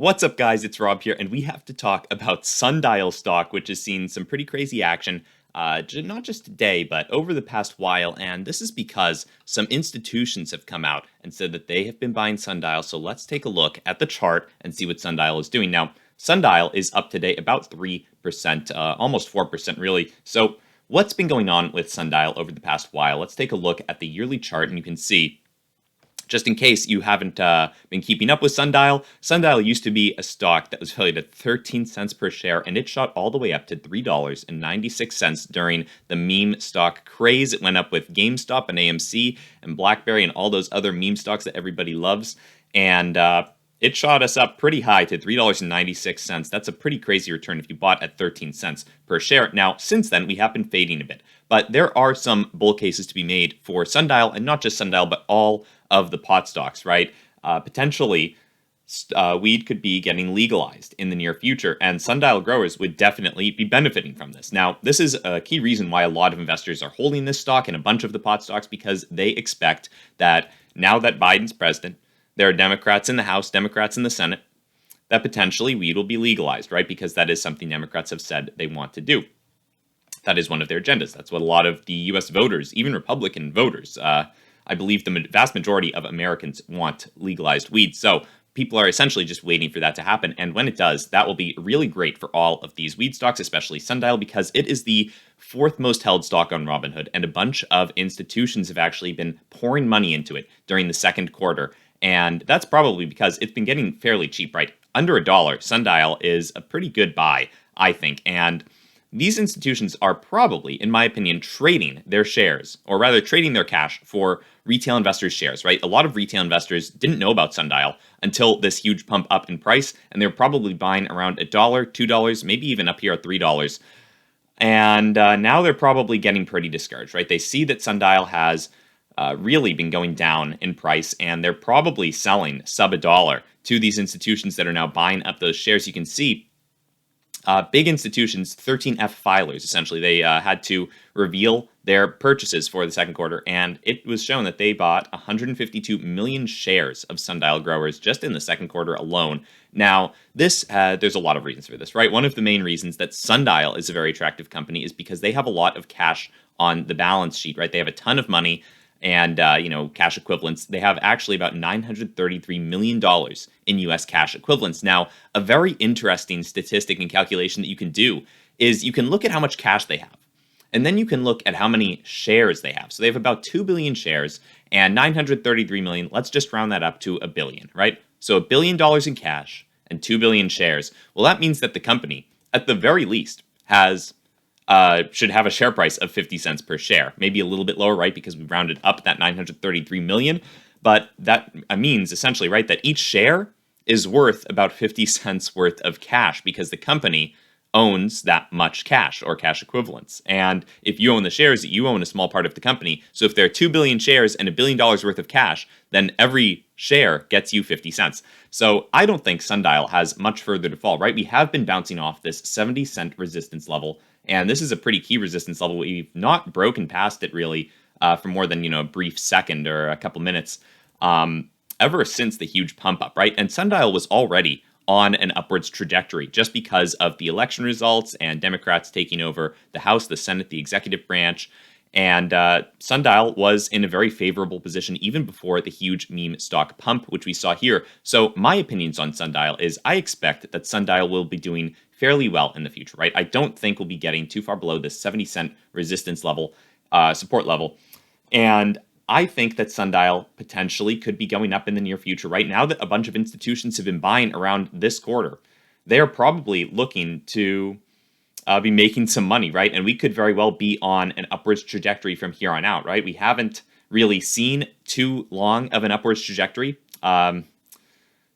What's up, guys? It's Rob here, and we have to talk about Sundial stock, which has seen some pretty crazy action, not just today, but over the past while. And this is because some institutions have come out and said that they have been buying Sundial. So let's take a look at the chart and see what Sundial is doing. Now, Sundial is up today about 3%, almost 4%, really. So what's been going on with Sundial over the past while? Let's take a look at the yearly chart, and you can see, just in case you haven't been keeping up with Sundial, Sundial used to be a stock that was valued at 13 cents per share, and it shot all the way up to $3.96 during the meme stock craze. It went up with GameStop and AMC and BlackBerry and all those other meme stocks that everybody loves. And it shot us up pretty high to $3.96. That's a pretty crazy return if you bought at 13 cents per share. Now, since then, we have been fading a bit. But there are some bull cases to be made for Sundial, and not just Sundial, but all of the pot stocks, right? Potentially, weed could be getting legalized in the near future, and Sundial Growers would definitely be benefiting from this. Now, this is a key reason why a lot of investors are holding this stock and a bunch of the pot stocks, because they expect that now that Biden's president, there are Democrats in the House, Democrats in the Senate, that potentially weed will be legalized, right? Because that is something Democrats have said they want to do. That is one of their agendas. That's what a lot of the U.S. voters, even Republican voters, I believe the vast majority of Americans want legalized weed. So people are essentially just waiting for that to happen. And when it does, that will be really great for all of these weed stocks, especially Sundial, because it is the fourth most held stock on Robinhood. And a bunch of institutions have actually been pouring money into it during the second quarter. And that's probably because it's been getting fairly cheap, right? Under $1, Sundial is a pretty good buy, I think. And these institutions are probably, in my opinion, trading their shares, or rather trading their cash for retail investors' shares, right? A lot of retail investors didn't know about Sundial until this huge pump up in price, and they're probably buying around $1, $2, maybe even up here at $3. And now they're probably getting pretty discouraged, right? They see that Sundial has really been going down in price, and they're probably selling sub $1 to these institutions that are now buying up those shares. You can see big institutions, 13F filers, essentially, they had to reveal their purchases for the second quarter, and it was shown that they bought 152 million shares of Sundial Growers just in the second quarter alone. Now, this there's a lot of reasons for this, right? One of the main reasons that Sundial is a very attractive company is because they have a lot of cash on the balance sheet, right? They have a ton of money and cash equivalents. They have actually about $933 million in U.S. cash equivalents. Now, a very interesting statistic and calculation that you can do is you can look at how much cash they have, and then you can look at how many shares they have. So they have about 2 billion shares and 933 million. Let's just round that up to a billion, right? So $1 billion in cash and 2 billion shares. Well, that means that the company, at the very least, should have a share price of 50 cents per share. Maybe a little bit lower, right? Because we rounded up that 933 million. But that means essentially, right, that each share is worth about 50 cents worth of cash because the company owns that much cash or cash equivalents. And if you own the shares, you own a small part of the company. So if there are 2 billion shares and $1 billion worth of cash, then every share gets you 50 cents. So I don't think Sundial has much further to fall, right? We have been bouncing off this 70-cent resistance level, and this is a pretty key resistance level. We've not broken past it really for more than a brief second or a couple minutes ever since the huge pump up, right? And Sundial was already on an upwards trajectory just because of the election results and Democrats taking over the House, the Senate, the executive branch. And Sundial was in a very favorable position even before the huge meme stock pump, which we saw here. So my opinions on Sundial is I expect that Sundial will be doing fairly well in the future, right? I don't think we'll be getting too far below this 70-cent resistance level, support level. And I think that Sundial potentially could be going up in the near future. Right now that a bunch of institutions have been buying around this quarter, they are probably looking to be making some money, right? And we could very well be on an upwards trajectory from here on out, right? We haven't really seen too long of an upwards trajectory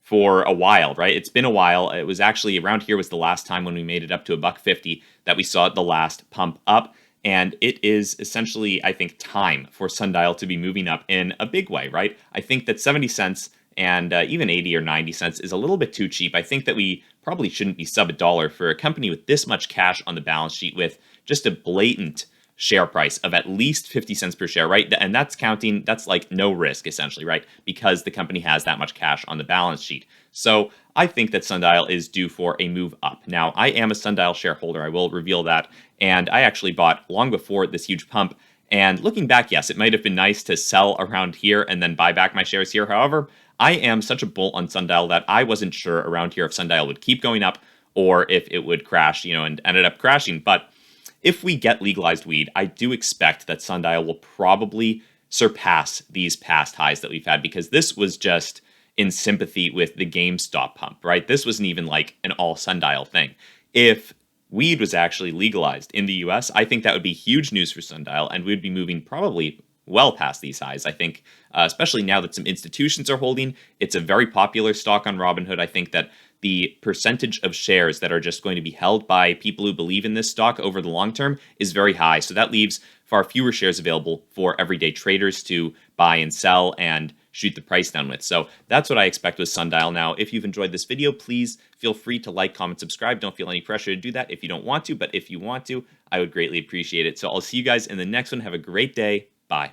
for a while, right? It's been a while. It was actually around here was the last time when we made it up to $1.50 that we saw the last pump up. And it is essentially, I think, time for Sundial to be moving up in a big way, right? I think that 70 cents and even 80 or 90 cents is a little bit too cheap. I think that we probably shouldn't be sub $1 for a company with this much cash on the balance sheet with just a blatant share price of at least 50 cents per share, right? And that's like no risk essentially, right? Because the company has that much cash on the balance sheet. So I think that Sundial is due for a move up. Now, I am a Sundial shareholder. I will reveal that. And I actually bought long before this huge pump. And looking back, yes, it might have been nice to sell around here and then buy back my shares here. However, I am such a bull on Sundial that I wasn't sure around here if Sundial would keep going up or if it would crash, and ended up crashing. But if we get legalized weed, I do expect that Sundial will probably surpass these past highs that we've had, because this was just in sympathy with the GameStop pump, right? This wasn't even like an all Sundial thing. If weed was actually legalized in the US, I think that would be huge news for Sundial, and we'd be moving probably well past these highs. I think, especially now that some institutions are holding, it's a very popular stock on Robinhood. I think that the percentage of shares that are just going to be held by people who believe in this stock over the long term is very high. So that leaves far fewer shares available for everyday traders to buy and sell and shoot the price down with. So that's what I expect with Sundial. Now, if you've enjoyed this video, please feel free to like, comment, subscribe. Don't feel any pressure to do that if you don't want to, but if you want to, I would greatly appreciate it. So I'll see you guys in the next one. Have a great day. Bye.